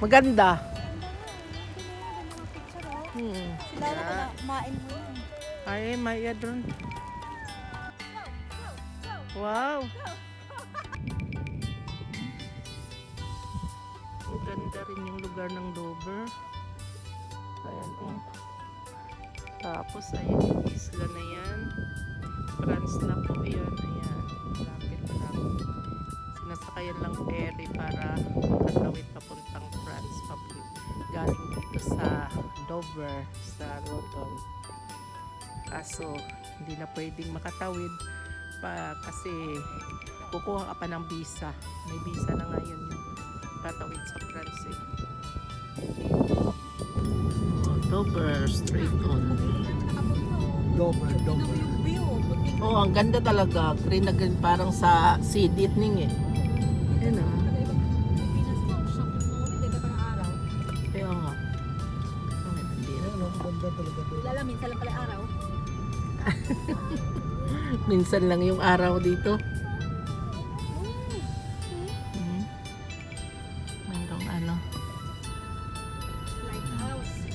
Maganda. Sila na kumain mo yun. Ay, maya doon. Wow. Ang ganda rin yung lugar ng Dover. Ayan oh. Tapos ayan yung isla na yan. France na po yun. Ayan. Lapit lang. Sinasakayan lang ferry para makatawid papuntang France. Galing dito sa Dover, sa Rotterdam. Kaso hindi na pwedeng makatawid pa kasi kukuha ka pa ng visa. May visa na ngayon yung tatawid sa France eh. Oh, Dover, straight on. Dover. Oh, ang ganda talaga. Green na green, parang sa sea ditning eh. Yan ah. Kaya nga. Ang ganda talaga doon. Lala, minsan lang pala araw. Minsan lang yung araw dito. Mayroong ano. Lighthouse.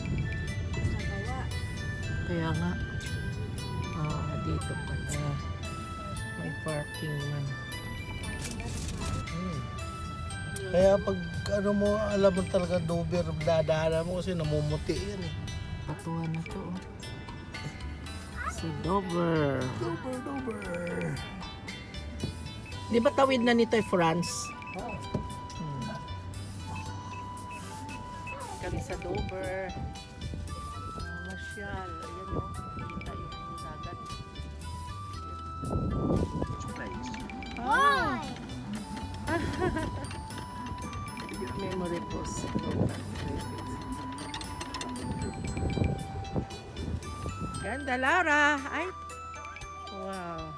Nagawa. Kaya nga. Oh, dito pa. May parking man. Kaya pag ano mo, alam mo talaga Dover, dadaanan mo kasi namumuti yan eh. Patuwa na to. Si Dover. Dover. Di ba tawid na nito ay France? Kami sa Dover. Masyal. Ayan o. Kita yung dagat. Ah! Memory post. Ganda, Laura. Ay. Wow.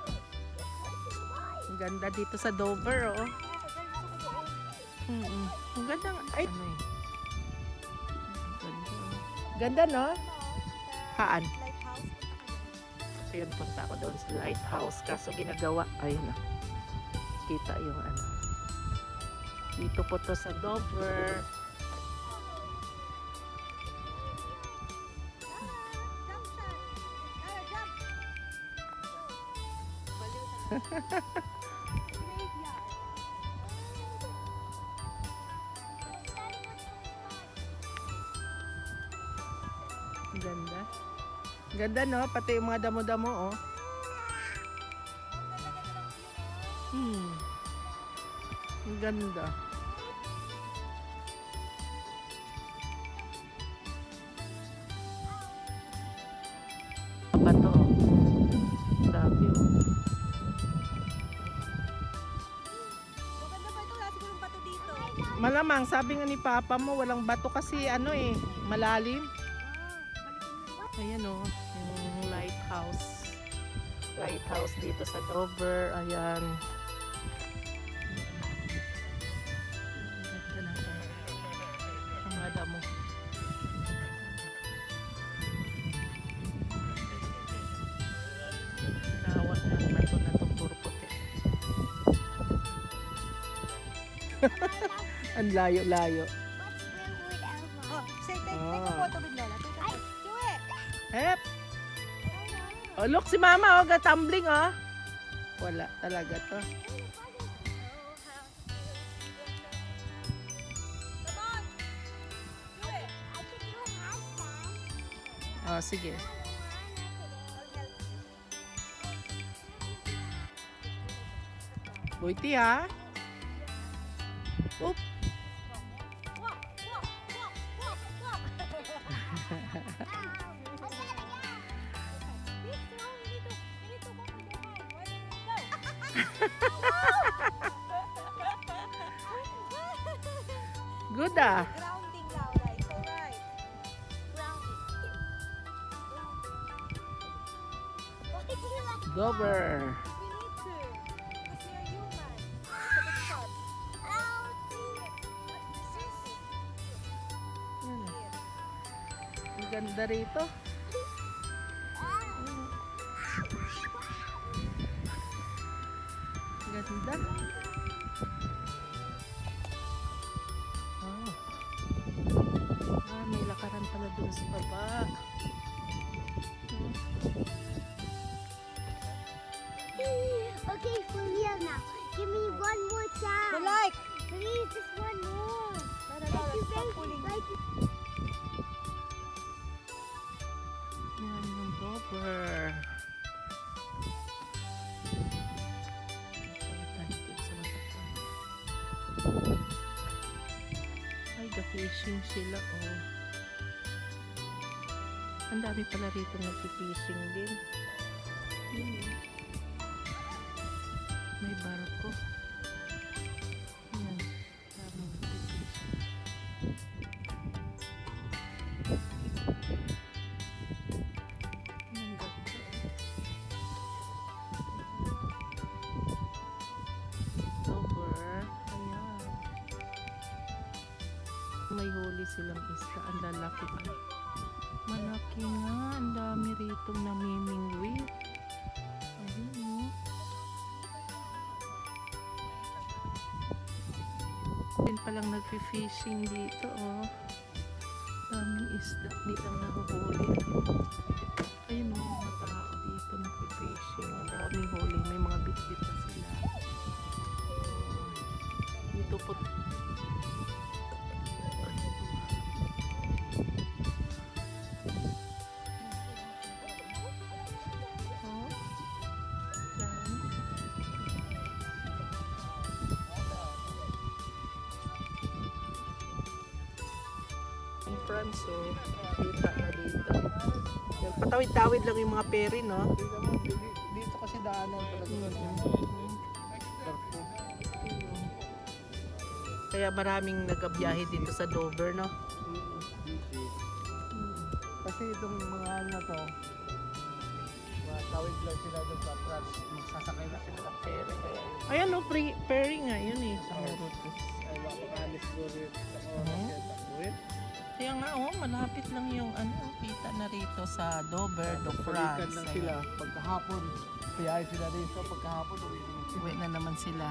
Ang ganda dito sa Dover, oh. Ang ganda. Ay. Ano eh. Ganda, no? Haan. Lighthouse. Ayun, punta ako doon sa lighthouse. Kaso ginagawa. Ayun na. Kita yung ano. Dito po to sa Dover. Ganda. Ganda, no? Pati yung mga damo-damo, oh. Ang ganda. Bato, oh. Grabe, oh. Maganda ba ito? Wala sigurong bato dito. Malamang, sabi nga ni Papa mo, walang bato kasi ano eh, malalim. Ayan o, yung lighthouse. Lighthouse dito sa Dover. Ayan. Ganda na ito. Ang mga damo. Nahawa ng bato na itong puro puti. Ang layo-layo. Oh, say, take a photo with Lola. Take a photo. Do it! Hep! Oh, look si Mama, oh, tumbling, oh. Wala talaga to. Come on! Do it! Oh, sige. Buiti, ha? Oop! Walk, walk, walk, walk, walk. Good, ah. Grounding now, right? Right. Grounding. Dover. We need to. Because we are human. It's a bit short. Ang ganda rito. Ganda. Oh. Please, just one more. Tara, Lola, stop pulling. Yan yung Dober. Ay, ga-fishing sila, oh. Ang dami pala rito nag-fishing din. Yun. May barko. Yan. Tamang nag-fishing. Ang ganda. Dober. Ayan. May huli silang isda. Ang lalaki pa. Malaki nga. Ang dami rito namimingwit. Ayun, oh. Din palang nagpi-fishing dito, oh. Daming isda nilang nahuhuli. Ayun, oh, mga tao dito nagpi-fishing. Ang daming huli. May mga bit-bit na sila. Dito po. Oh. Yan. In France, so kita na dito. Yan, patawid-tawid lang yung mga ferry, no? Dito kasi daanan talaga. Barko. Kaya maraming nagabiyahe dito sa Dover, no? Kasi itong mga ano to, matawid lang sila doon sa France. Magsasakay na sila ng ferry. Kaya yun. Ayan, no? Ferry nga, yun eh. Sa Maruto. Ay, makakalis ko rin sa oras Mhm. yan. Takuin. Kaya nga, oh, malapit lang yung ano, kita na rito sa Dover de Balikan France. lang sila. Pagkahapon, kaya sila dito. Pagkahapon, uwi naman sila. Uwi na naman sila.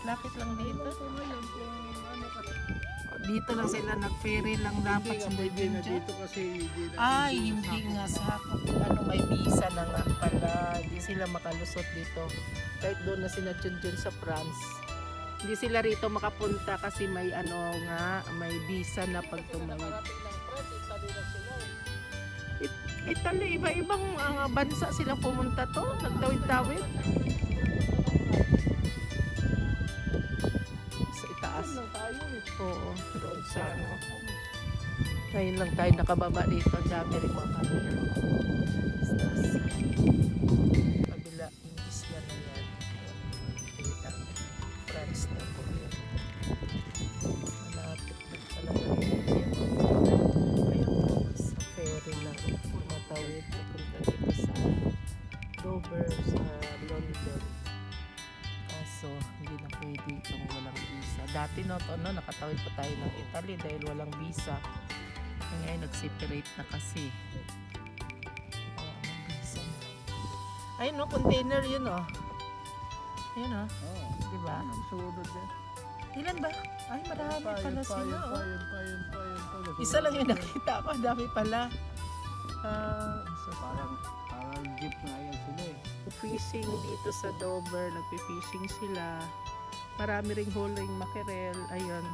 Lapit lang dito. Ito ngayon, kung ano kasi. Dito lang sila, nag-ferry lang dapat sa Hindi na India. dito kasi hindi na. Ay, hindi nga sa ano, may visa na nga pala. Hindi sila makalusot dito. Kahit doon na sila dyan sa France. Hindi sila rito makapunta kasi may ano nga, may visa na pag tumawid. Italy, iba-ibang bansa sila pumunta to. Nagtawid-tawid. Sa itaas. Oo, doon sa ano. Ngayon lang tayo nakababa dito. Ang dami rin mga camera. Istas. Kabila yung isla na yan. Kita. France na po yan. Malapit na talaga yan. Ayun po, sa ferry lang. Matawid. Pupunta dito sa Dover, sa London. Kaso, hindi na pwede itong walang visa. Dati no, nakatawid pa tayo ng Italy dahil walang visa. Ngayon, nag-separate na kasi. Anong visa na? Ayun no, container yun oh. Ayun oh. Oo. Diba? Sunod yan. Ilan ba? Ay, marami pala sila oh. Yun pa. Isa lang yung nakita ko, dami pala. So, parang jeep na yan sila eh. Fishing dito sa Dover, nagpi-fishing sila. Marami ring huling mackerel. Ayun.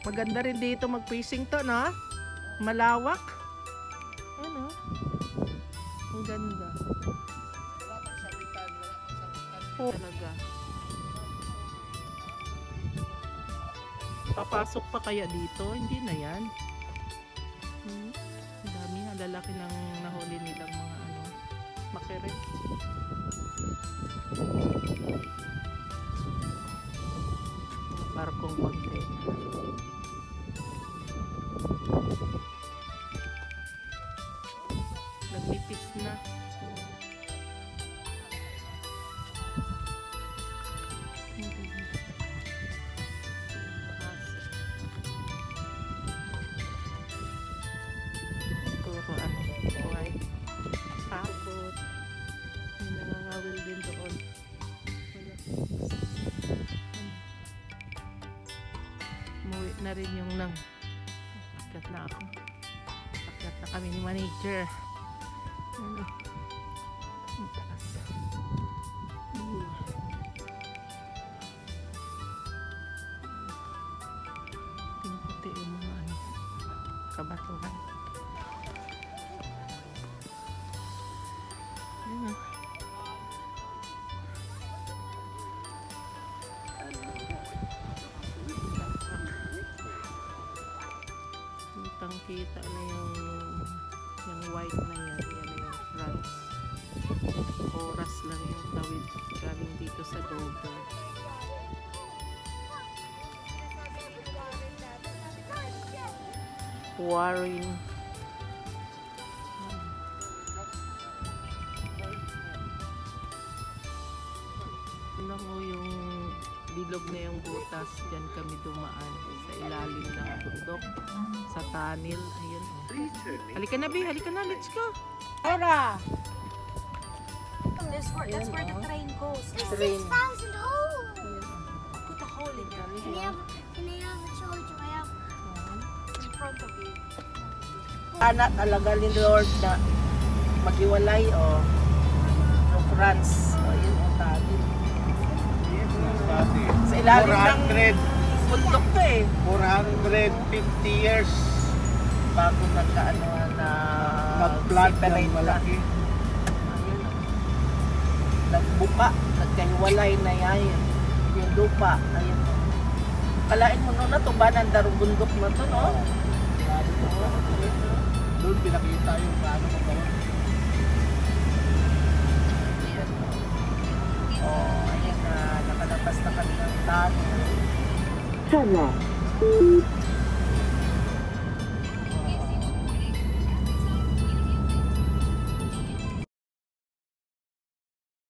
Maganda rin dito mag-fishing to, no? Malawak. Ano? Ang ganda. Wala pang sabitan. Oh, talaga. Papasok pa kaya dito? Hindi na yan. Ang dami, ang lalaki ng nahuli nilang mga ano, mackerel. Barkong container. Nagpipis na. Puro ano, buhay. Sabot. May nangangawil din doon. Wala. Umuwi na rin yung nang. Akyat na ako. Akyat na kami ni manager. Ano? Ang taas. kabatuhan. Ayan na. Kitang-kita na yung white na yan. Yan na yung France. Oras lang yung tawid galing dito sa Dover. Warren. Tingnan mo yung bilog na yung butas. Diyan kami dumaan sa ilalim ng bundok. Sa tunnel. Ayun. Halika na, Bi. Halika na. Let's go. Era! That's where the train goes. Train. 6,000 holes! Put a hole in there. Can I have a charger? I have in front of you. Anak talaga ni Lord na maghiwalay o ng France. O yun ang tali. Sa ilalim ng 400, bundok to eh. 450 years Bago nagkaano na nag-flood separate ng na. malaki. Ayun. Nagbuka, nagkahiwalay na yan. Yung lupa. Ayun. Kalain mo no na to ba ng darong bundok na to, no? Doon pinakita yung paano magawa. Ayan. Oh, ayan na. Nakalapas na kami ng tunnel.